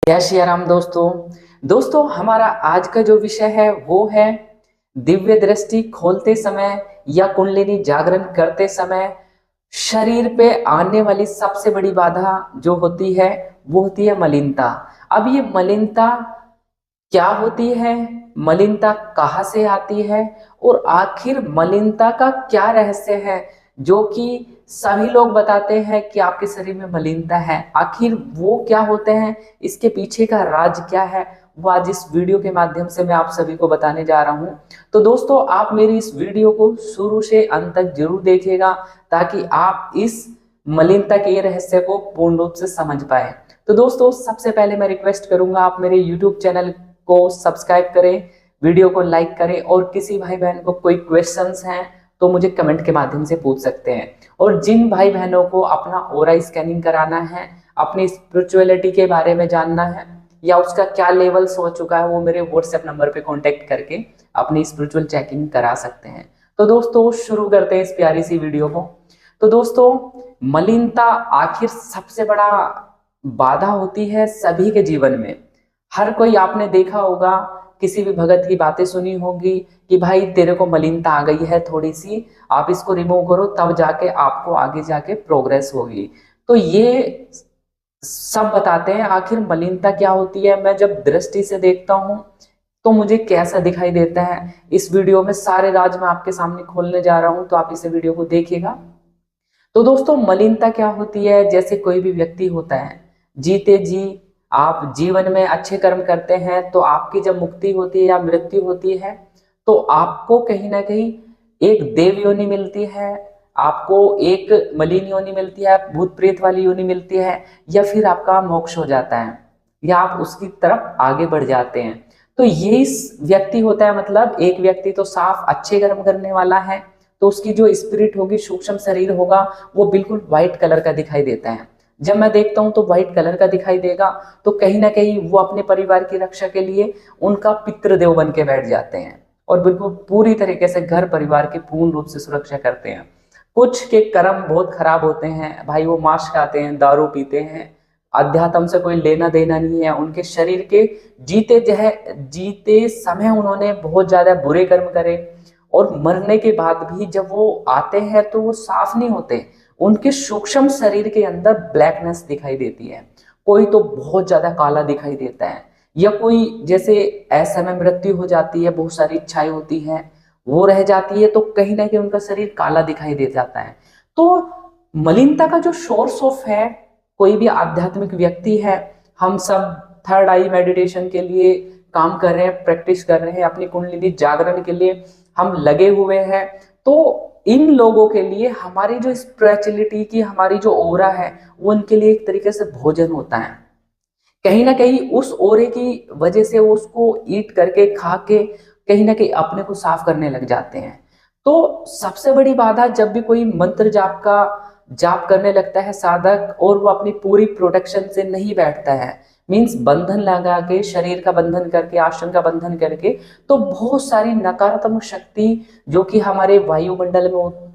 जय श्री राम दोस्तों हमारा आज का जो विषय है वो है दिव्य दृष्टि खोलते समय या कुंडलिनी जागरण करते समय शरीर पे आने वाली सबसे बड़ी बाधा जो होती है वो होती है मलिनता। अब ये मलिनता क्या होती है, मलिनता कहाँ से आती है और आखिर मलिनता का क्या रहस्य है जो कि सभी लोग बताते हैं कि आपके शरीर में मलिनता है। आखिर वो क्या होते हैं, इसके पीछे का राज क्या है, वो आज इस वीडियो के माध्यम से मैं आप सभी को बताने जा रहा हूं। तो दोस्तों आप मेरी इस वीडियो को शुरू से अंत तक जरूर देखिएगा ताकि आप इस मलिनता के रहस्य को पूर्ण रूप से समझ पाए। तो दोस्तों सबसे पहले मैं रिक्वेस्ट करूंगा आप मेरे YouTube चैनल को सब्सक्राइब करें, वीडियो को लाइक करें और किसी भाई बहन को कोई क्वेश्चंस हैं तो मुझे कमेंट के माध्यम से पूछ सकते हैं। और जिन भाई बहनों को अपना ऑरा स्कैनिंग कराना है, अपनी स्पिरिचुअलिटी के बारे में जानना है या उसका क्या लेवल्स हो चुका है, वो मेरे व्हाट्सएप नंबर पे कांटेक्ट करके अपनी स्पिरिचुअल चेकिंग करा सकते हैं। तो दोस्तों शुरू करते हैं इस प्यारी सी वीडियो को। तो दोस्तों मलिनता आखिर सबसे बड़ा बाधा होती है सभी के जीवन में। हर कोई आपने देखा होगा, किसी भी भगत की बातें सुनी होगी कि भाई तेरे को मलिनता आ गई है थोड़ी सी, आप इसको रिमूव करो तब जाके आपको आगे जाके प्रोग्रेस होगी। तो ये सब बताते हैं आखिर मलिनता क्या होती है। मैं जब दृष्टि से देखता हूं तो मुझे कैसा दिखाई देता है, इस वीडियो में सारे राज मैं आपके सामने खोलने जा रहा हूं, तो आप इस वीडियो को देखिएगा। तो दोस्तों मलिनता क्या होती है, जैसे कोई भी व्यक्ति होता है, जीते जी आप जीवन में अच्छे कर्म करते हैं तो आपकी जब मुक्ति होती है या मृत्यु होती है तो आपको कहीं ना कहीं एक देव योनि मिलती है, आपको एक मलिन योनि मिलती है, भूत प्रेत वाली योनि मिलती है, या फिर आपका मोक्ष हो जाता है या आप उसकी तरफ आगे बढ़ जाते हैं। तो ये इस व्यक्ति होता है, मतलब एक व्यक्ति तो साफ अच्छे कर्म करने वाला है तो उसकी जो स्पिरिट होगी, सूक्ष्म शरीर होगा, वो बिल्कुल व्हाइट कलर का दिखाई देता है। जब मैं देखता हूं तो व्हाइट कलर का दिखाई देगा तो कहीं ना कहीं वो अपने परिवार की रक्षा के लिए उनका पितृदेव बन के बैठ जाते हैं और बिल्कुल पूरी तरीके से घर परिवार की पूर्ण रूप से सुरक्षा करते हैं। कुछ के कर्म बहुत खराब होते हैं भाई, वो मांस खाते हैं, दारू पीते हैं, अध्यात्म से कोई लेना देना नहीं है, उनके शरीर के जीते समय उन्होंने बहुत ज्यादा बुरे कर्म करे और मरने के बाद भी जब वो आते हैं तो वो साफ नहीं होते, उनके सूक्ष्म शरीर के अंदर ब्लैकनेस दिखाई देती है। कोई तो बहुत ज्यादा काला दिखाई देता है, या कोई जैसे असमय मृत्यु हो जाती है, बहुत सारी इच्छाएं होती है वो रह जाती है तो कहीं ना कहीं उनका शरीर काला दिखाई दे जाता है। तो मलिनता का जो सोर्स ऑफ है, कोई भी आध्यात्मिक व्यक्ति है, हम सब थर्ड आई मेडिटेशन के लिए काम कर रहे हैं, प्रैक्टिस कर रहे हैं, अपनी कुंडलिनी जागरण के लिए हम लगे हुए हैं। तो इन लोगों के लिए हमारी जो स्पिरिचुअलिटी की हमारी जो ओरा है वो उनके लिए एक तरीके से भोजन होता है। कहीं ना कहीं उस ओरे की वजह से वो उसको ईट करके खा के कहीं ना कहीं अपने को साफ करने लग जाते हैं। तो सबसे बड़ी बाधा जब भी कोई मंत्र जाप करने लगता है साधक और वो अपनी पूरी प्रोटेक्शन से नहीं बैठता है, मीन्स बंधन लगा के, शरीर का बंधन करके, आसन का बंधन करके, तो बहुत सारी नकारात्मक शक्ति जो कि हमारे वायुमंडल में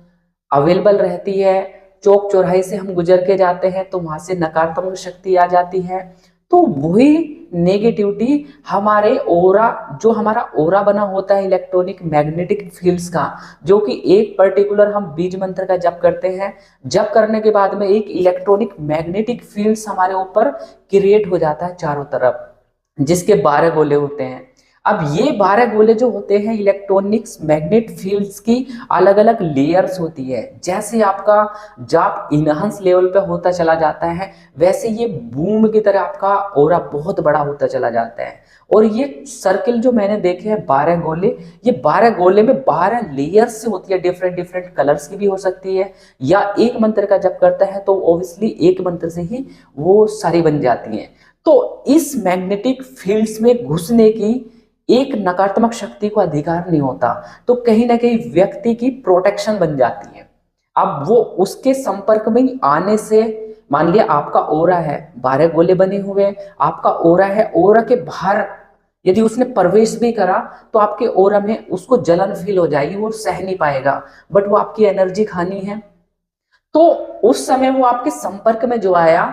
अवेलेबल रहती है, चौक चौराहे से हम गुजर के जाते हैं तो वहां से नकारात्मक शक्ति आ जाती है। तो वही नेगेटिविटी हमारे ओरा, जो हमारा ओरा बना होता है इलेक्ट्रॉनिक मैग्नेटिक फील्ड्स का, जो कि एक पर्टिकुलर हम बीज मंत्र का जप करते हैं, जप करने के बाद में एक इलेक्ट्रॉनिक मैग्नेटिक फील्ड्स हमारे ऊपर क्रिएट हो जाता है चारों तरफ, जिसके 12 गोले होते हैं। अब ये 12 गोले जो होते हैं इलेक्ट्रॉनिक्स मैग्नेट फील्ड्स की अलग अलग लेयर्स होती है। जैसे आपका जाप इनहांस लेवल पे होता चला जाता है वैसे ये बूम की तरह आपका ओरा बहुत बड़ा होता चला जाता है। और ये सर्किल जो मैंने देखे हैं 12 गोले, ये 12 गोले में 12 लेयर्स से होती है, डिफरेंट डिफरेंट कलर्स की भी हो सकती है, या एक मंत्र का जप करता है तो ऑब्वियसली एक मंत्र से ही वो सारी बन जाती हैं। तो इस मैग्नेटिक फील्ड्स में घुसने की एक नकारात्मक शक्ति को अधिकार नहीं होता, तो कहीं ना कहीं व्यक्ति की प्रोटेक्शन बन जाती है। अब वो उसके संपर्क में आने से, मान लिया आपका ओरा है, 12 गोले बने हुए, आपका ओरा है, ओरा के बाहर यदि उसने प्रवेश भी करा तो आपके ओरा में उसको जलन फील हो जाएगी, वो सह नहीं पाएगा, बट वो आपकी एनर्जी खानी है। तो उस समय वो आपके संपर्क में जो आया,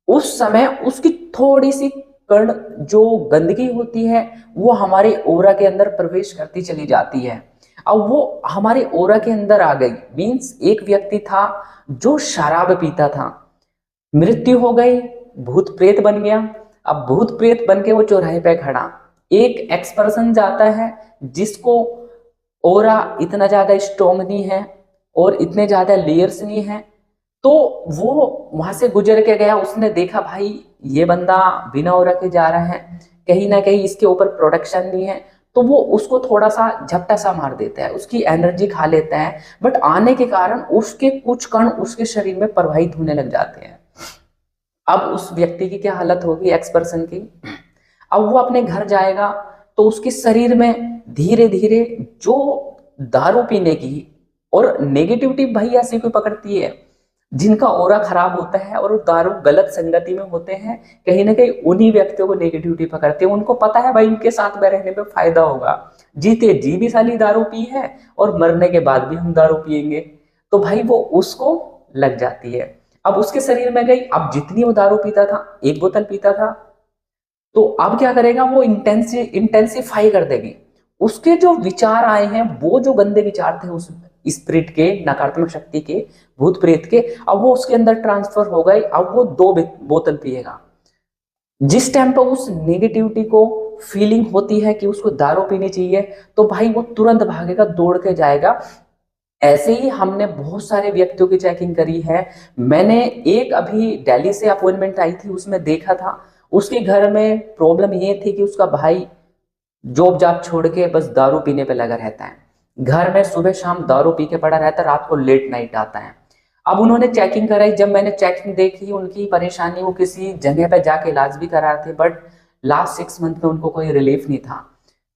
उस समय उसकी थोड़ी सी कण जो गंदगी होती है वो हमारे ओरा के अंदर प्रवेश करती चली जाती है। अब वो हमारे ओरा के अंदर आ गई, मीन्स एक व्यक्ति था जो शराब पीता था, मृत्यु हो गई, भूत प्रेत बन गया। अब भूत प्रेत बन के वो चौराहे पे खड़ा, एक एक्स पर्सन जाता है जिसको ओरा इतना ज्यादा स्ट्रॉन्ग नहीं है और इतने ज्यादा लेयर्स नहीं है, तो वो वहां से गुजर के गया, उसने देखा भाई ये बंदा बिना ओरा के जा रहा है, कहीं ना कहीं इसके ऊपर प्रोटेक्शन नहीं है, तो वो उसको थोड़ा सा झपटा सा मार देता है, उसकी एनर्जी खा लेता है। बट आने के कारण उसके कुछ कण उसके शरीर में प्रवाहित होने लग जाते हैं। अब उस व्यक्ति की क्या हालत होगी, एक्स पर्सन की। अब वो अपने घर जाएगा तो उसके शरीर में धीरे धीरे जो दारू पीने की और नेगेटिविटी भाई ऐसी कोई पकड़ती है जिनका ऑरा खराब होता है और वो दारू गलत संगति में होते हैं, कहीं ना कहीं उन्हीं व्यक्तियों को नेगेटिविटी पकड़ती है। उनको पता है भाई इनके साथ में रहने में फायदा होगा, जीते जी भी साली दारू पी है और मरने के बाद भी हम दारू पिएंगे, तो भाई वो उसको लग जाती है। अब उसके शरीर में गई, अब जितनी वो दारू पीता था, एक बोतल पीता था, तो अब क्या करेगा, वो इंटेंसिफाई कर देगी। उसके जो विचार आए हैं, वो जो गंदे विचार थे उस स्पिरिट के, नकारात्मक शक्ति के, भूत प्रेत के, अब वो उसके अंदर ट्रांसफर हो गए। अब वो 2 बोतल पिएगा। जिस टाइम पर उस नेगेटिविटी को फीलिंग होती है कि उसको दारू पीनी चाहिए, तो भाई वो तुरंत भागेगा, दौड़ के जाएगा। ऐसे ही हमने बहुत सारे व्यक्तियों की चेकिंग करी है। मैंने एक अभी दिल्ली से अपॉइंटमेंट आई थी, उसमें देखा था उसके घर में प्रॉब्लम ये थी कि उसका भाई जॉब जाब छोड़ के बस दारू पीने पे लगा रहता है, घर में सुबह शाम दारू पी के पड़ा रहता है, रात को लेट नाइट आता है। अब उन्होंने चेकिंग कराई, जब मैंने चेकिंग देखी उनकी परेशानी, वो किसी जगह पे जाके इलाज भी करा रहे थे, बट लास्ट 6 मंथ में उनको कोई रिलीफ नहीं था,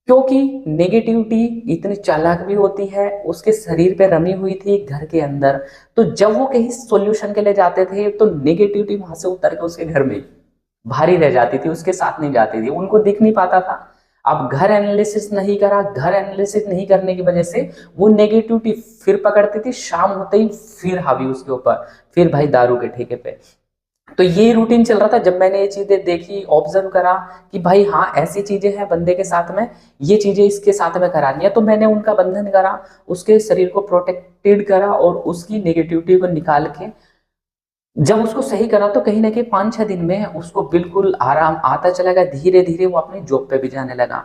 क्योंकि नेगेटिविटी इतनी चालाक भी होती है, उसके शरीर पे रमी हुई थी घर के अंदर। तो जब वो कहीं सॉल्यूशन के लिए जाते थे तो नेगेटिविटी वहां से उतर के उसके घर में भारी रह जाती थी, उसके साथ नहीं जाती थी, उनको दिख नहीं पाता था। अब घर एनालिसिस नहीं करा, घर एनालिसिस नहीं करने की वजह से वो नेगेटिविटी फिर पकड़ती थी, शाम होते ही फिर हावी उसके ऊपर, फिर भाई दारू के ठेके पे। तो ये रूटीन चल रहा था। जब मैंने ये चीजें देखी, ऑब्जर्व करा कि भाई हाँ ऐसी चीजें हैं बंदे के साथ में, ये चीजें इसके साथ में करानी है, तो मैंने उनका बंधन करा, उसके शरीर को प्रोटेक्टेड करा और उसकी नेगेटिविटी को निकाल के जब उसको सही करा, तो कहीं ना कहीं 5-6 दिन में उसको बिल्कुल आराम आता चला गया। धीरे धीरे वो अपनी जॉब पे भी जाने लगा।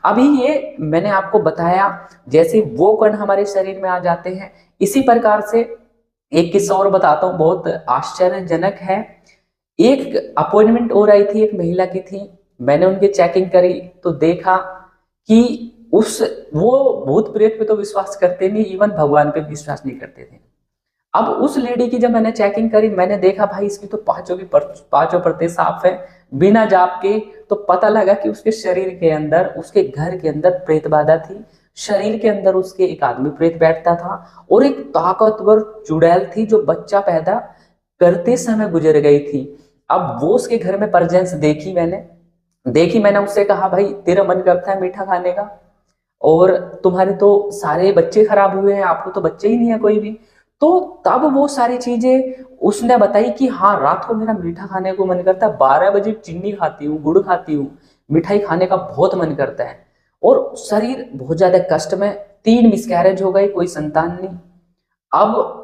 अभी ये मैंने आपको बताया, जैसे वो कण हमारे शरीर में आ जाते हैं, इसी प्रकार से एक किस्सा और बताता हूँ, बहुत आश्चर्यजनक है। एक अपॉइंटमेंट हो रही थी, एक महिला की थी, मैंने उनकी चेकिंग करी तो देखा कि उस वो भूत प्रेत पे तो विश्वास करते नहीं, इवन भगवान पे विश्वास नहीं करते थे। अब उस लेडी की जब मैंने चेकिंग करी, मैंने देखा भाई इसकी तो पांचों परतें साफ है बिना जाप के, तो पता लगा कि उसके शरीर के अंदर, उसके घर के अंदर प्रेत बाधा थी। शरीर के अंदर उसके एक आदमी प्रेत बैठता था और एक ताकतवर चुड़ैल थी जो बच्चा पैदा करते समय गुजर गई थी। अब वो उसके घर में प्रेजेंस मैंने उससे कहा भाई तेरा मन करता है मीठा खाने का, और तुम्हारे तो सारे बच्चे खराब हुए हैं, आपको तो बच्चे ही नहीं है कोई भी। तो तब वो सारी चीजें उसने बताई कि हाँ रात को मेरा मीठा खाने को मन करता है, 12 बजे चीनी खाती हूँ, गुड़ खाती हूँ, मिठाई खाने का बहुत मन करता है, और शरीर बहुत ज्यादा कष्ट में, 3 मिसकैरेज हो गई, कोई संतान नहीं। अब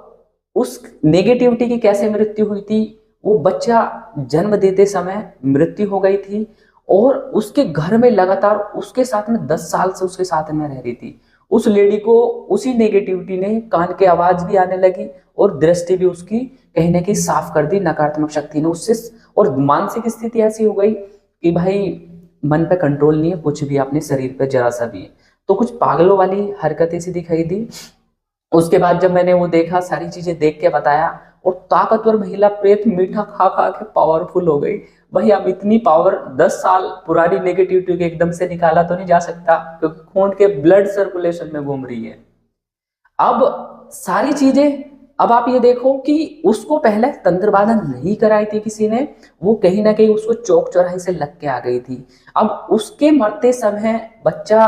उस नेगेटिविटी की कैसे मृत्यु हुई थी, वो बच्चा जन्म देते समय मृत्यु हो गई थी, और उसके घर में लगातार उसके साथ में 10 साल से उसके साथ में रह रही थी। उस लेडी को उसी नेगेटिविटी ने कान की आवाज भी आने लगी और दृष्टि भी उसकी कहीं ना कहीं साफ कर दी, नकारात्मक शक्ति ने उससे। और मानसिक स्थिति ऐसी हो गई कि भाई मन पे कंट्रोल नहीं है कुछ भी, अपने शरीर पे जरा सा भी, तो कुछ पागलों वाली हरकतें सी दिखाई दी। उसके बाद जब मैंने वो देखा, सारी चीजें देख के बताया, और ताकतवर महिला प्रेत मीठा खा खा के पावरफुल हो गई। भाई अब इतनी पावर 10 साल पुरानी नेगेटिविटी के एकदम से निकाला तो नहीं जा सकता, क्योंकि खून के ब्लड सर्कुलेशन में घूम रही है। अब सारी चीजें, अब आप ये देखो कि उसको पहले तंत्र बाधा नहीं कराई थी किसी ने, वो कहीं ना कहीं उसको चौक चौराहे से लग के आ गई थी। अब उसके मरते समय बच्चा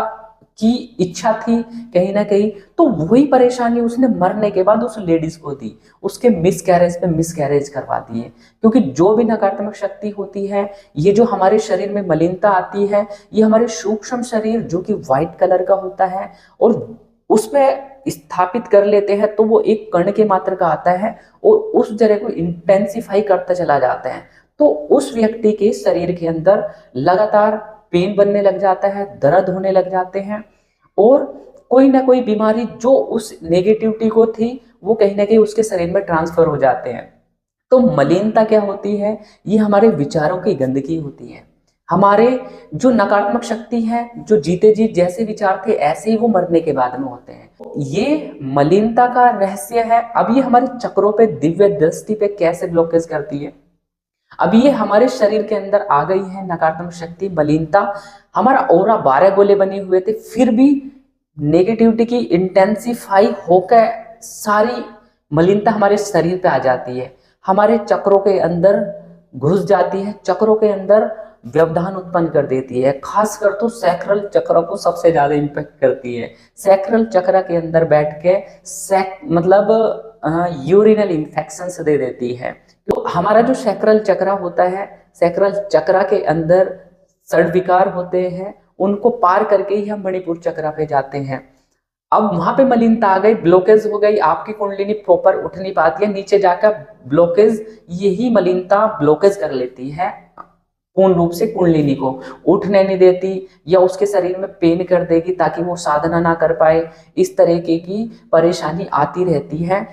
की इच्छा थी कहीं ना कहीं, तो वही परेशानी उसने मरने के बाद उस लेडीज को दी, उसके मिसकैरेज पे मिसकैरेज करवा दिए। क्योंकि जो भी नकारात्मक शक्ति होती है, ये जो हमारे शरीर में मलिनता आती है, ये हमारे सूक्ष्म शरीर जो कि व्हाइट कलर का होता है और उसमें स्थापित कर लेते हैं, तो वो एक कण के मात्र का आता है और उस जगह को इंटेंसिफाई करता चला जाता है। तो उस व्यक्ति के शरीर के अंदर लगातार पेन बनने लग जाता है, दर्द होने लग जाते हैं और कोई ना कोई बीमारी जो उस नेगेटिविटी को थी वो कहीं ना कहीं उसके शरीर में ट्रांसफर हो जाते हैं। तो मलिनता क्या होती है? ये हमारे विचारों की गंदगी होती है। हमारे जो नकारात्मक शक्ति है, जो जीते जी जैसे विचार थे ऐसे ही वो मरने के बाद में होते हैं। ये मलिनता का रहस्य है। अब ये हमारे चक्रों पे, दिव्य दृष्टि पे कैसे ब्लॉकेज करती है? अब ये हमारे शरीर के अंदर आ गई है नकारात्मक शक्ति, मलिनता। हमारा ऑरा 12 गोले बने हुए थे, फिर भी नेगेटिविटी की इंटेंसिफाई होकर सारी मलिनता हमारे शरीर पे आ जाती है, हमारे चक्रों के अंदर घुस जाती है, चक्रों के अंदर व्यवधान उत्पन्न कर देती है। खासकर तो सैक्रल चक्र को सबसे ज्यादा इंपैक्ट करती है। सैक्रल चक्र के अंदर बैठ के मतलब यूरिनल इन्फेक्शन दे देती है। तो हमारा जो सैक्रल चक्र होता है, सैक्रल चक्र के अंदर षड्विकार होते हैं, उनको पार करके ही हम मणिपुर चक्र पे जाते हैं। अब वहां पे मलिनता आ गई, ब्लॉकेज हो गई, आपकी कुंडलिनी प्रॉपर उठ नहीं पाती है, नीचे जाकर ब्लॉकेज, यही मलिनता ब्लॉकेज कर लेती है पूर्ण रूप से, कुंडलिनी को उठने नहीं देती या उसके शरीर में पेन कर देगी ताकि वो साधना ना कर पाए। इस तरीके की परेशानी आती रहती है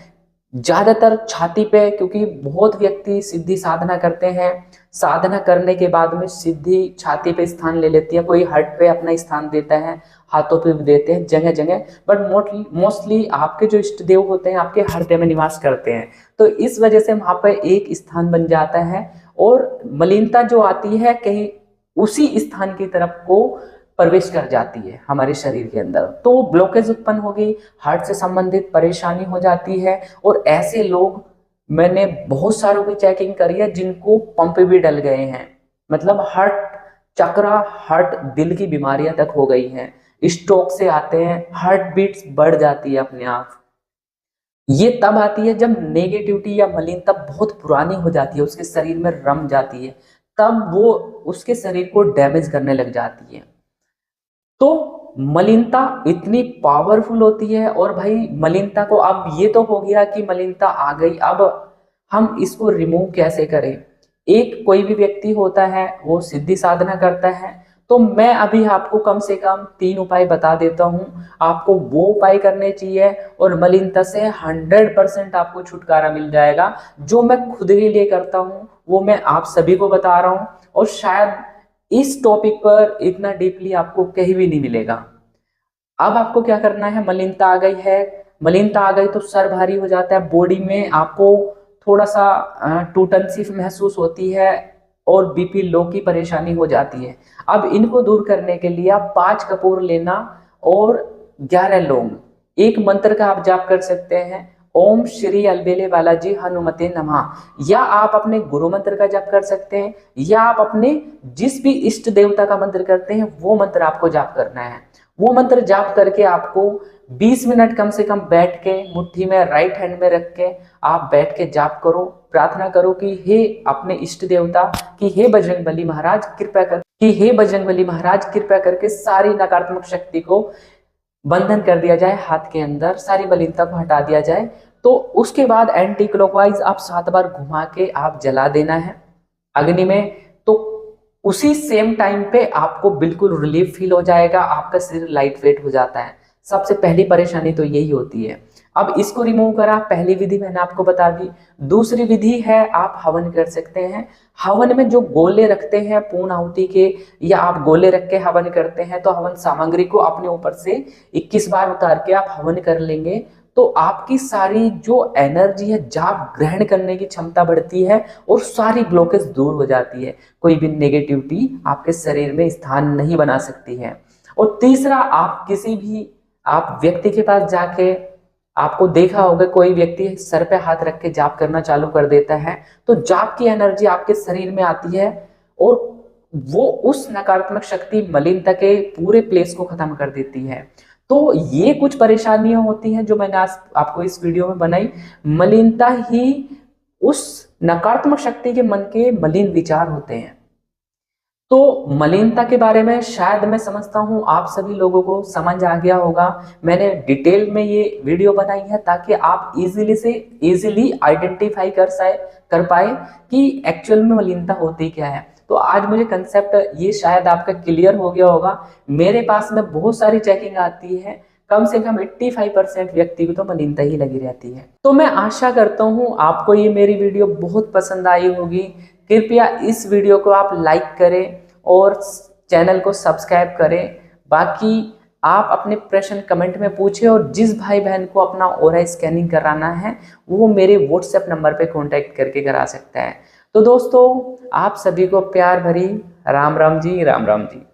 ज्यादातर छाती पे, क्योंकि बहुत व्यक्ति सिद्धि साधना करते हैं, साधना करने के बाद में सिद्धि छाती पे स्थान ले लेती है, कोई हट पे अपना स्थान देता है, हाथों पे भी देते हैं, जगह जगह, बट मोस्टली आपके जो इष्ट देव होते हैं आपके हृदय में निवास करते हैं। तो इस वजह से वहां पर एक स्थान बन जाता है और मलिनता जो आती है कहीं उसी स्थान की तरफ को प्रवेश कर जाती है हमारे शरीर के अंदर, तो ब्लॉकेज उत्पन्न होगी, हार्ट से संबंधित परेशानी हो जाती है। और ऐसे लोग, मैंने बहुत सारों की चेकिंग करी है जिनको पंप भी डल गए हैं, मतलब हार्ट चक्रा, हार्ट दिल की बीमारियां तक हो गई हैं, स्ट्रोक से आते हैं, हार्ट बीट्स बढ़ जाती है अपने आप। ये तब आती है जब नेगेटिविटी या मलिनता बहुत पुरानी हो जाती है, उसके शरीर में रम जाती है, तब वो उसके शरीर को डैमेज करने लग जाती है। तो मलिनता इतनी पावरफुल होती है। और भाई मलिनता को, अब ये तो हो गया कि मलिनता आ गई, अब हम इसको रिमूव कैसे करें? एक कोई भी व्यक्ति होता है वो सिद्धि साधना करता है, तो मैं अभी आपको कम से कम 3 उपाय बता देता हूं, आपको वो उपाय करने चाहिए और मलिनता से 100% आपको छुटकारा मिल जाएगा। जो मैं खुद के लिए करता हूं वो मैं आप सभी को बता रहा हूं और शायद इस टॉपिक पर इतना डीपली आपको कहीं भी नहीं मिलेगा। अब आपको क्या करना है? मलिनता आ गई है, मलिनता आ गई तो सर भारी हो जाता है, बॉडी में आपको थोड़ा सा टूटन सी महसूस होती है और बीपी लो की परेशानी हो जाती है। अब इनको दूर करने के लिए आप 5 कपूर लेना और 11 लौंग, एक मंत्र का आप जाप कर सकते हैं, ओम श्री अलबेले बालाजी हनुमते नमः, या आप अपने गुरु मंत्र का जाप कर सकते हैं, या आप अपने जिस भी इष्ट देवता का मंत्र करते हैं वो मंत्र आपको जाप करना है। वो मंत्र जाप करके आपको 20 मिनट कम से कम बैठ के, मुट्ठी में राइट हैंड में रख के आप बैठ के जाप करो, प्रार्थना करो कि हे अपने इष्ट देवता, कि हे बजरंगबली महाराज कृपया कर, कि हे बजरंगबली महाराज कृपया करके सारी नकारात्मक शक्ति को बंधन कर दिया जाए, हाथ के अंदर सारी मलिनता को हटा दिया जाए। तो उसके बाद एंटी क्लॉकवाइज आप 7 बार घुमा के आप जला देना है अग्नि में। तो उसी सेम टाइम पे आपको बिल्कुल रिलीफ फील हो जाएगा, आपका शरीर लाइट वेट हो जाता है। सबसे पहली परेशानी तो यही होती है। अब इसको रिमूव करा, पहली विधि मैंने आपको बता दी। दूसरी विधि है आप हवन कर सकते हैं। हवन में जो गोले रखते हैं पूर्ण आहुति के, या आप गोले रख के हवन करते हैं, तो हवन सामग्री को अपने ऊपर से 21 बार उतार के आप हवन कर लेंगे तो आपकी सारी जो एनर्जी है, जाप ग्रहण करने की क्षमता बढ़ती है और सारी ब्लॉकेज दूर हो जाती है, कोई भी नेगेटिविटी आपके शरीर में स्थान नहीं बना सकती है। और तीसरा, आप किसी भी आप व्यक्ति के पास जाके, आपको देखा होगा कोई व्यक्ति सर पे हाथ रख के जाप करना चालू कर देता है, तो जाप की एनर्जी आपके शरीर में आती है और वो उस नकारात्मक शक्ति मलिनता के पूरे प्लेस को खत्म कर देती है। तो ये कुछ परेशानियां होती हैं जो मैंने आज आपको इस वीडियो में बनाई। मलिनता ही उस नकारात्मक शक्ति के मन के मलिन विचार होते हैं। तो मलिनता के बारे में शायद मैं समझता हूं आप सभी लोगों को समझ आ गया होगा। मैंने डिटेल में ये वीडियो बनाई है ताकि आप इजीली आइडेंटिफाई कर पाए कि एक्चुअल में मलिनता होती क्या है। तो आज मुझे कंसेप्ट ये शायद आपका क्लियर हो गया होगा। मेरे पास में बहुत सारी चेकिंग आती है, कम से कम 85% व्यक्ति को तो मलिनता ही लगी रहती है। तो मैं आशा करता हूं आपको ये मेरी वीडियो बहुत पसंद आई होगी। कृपया इस वीडियो को आप लाइक करें और चैनल को सब्सक्राइब करें। बाकी आप अपने प्रश्न कमेंट में पूछें और जिस भाई बहन को अपना ऑरा स्कैनिंग कराना है वो मेरे व्हाट्सएप नंबर पे कांटेक्ट करके करा सकता है। तो दोस्तों, आप सभी को प्यार भरी राम राम जी, राम राम जी।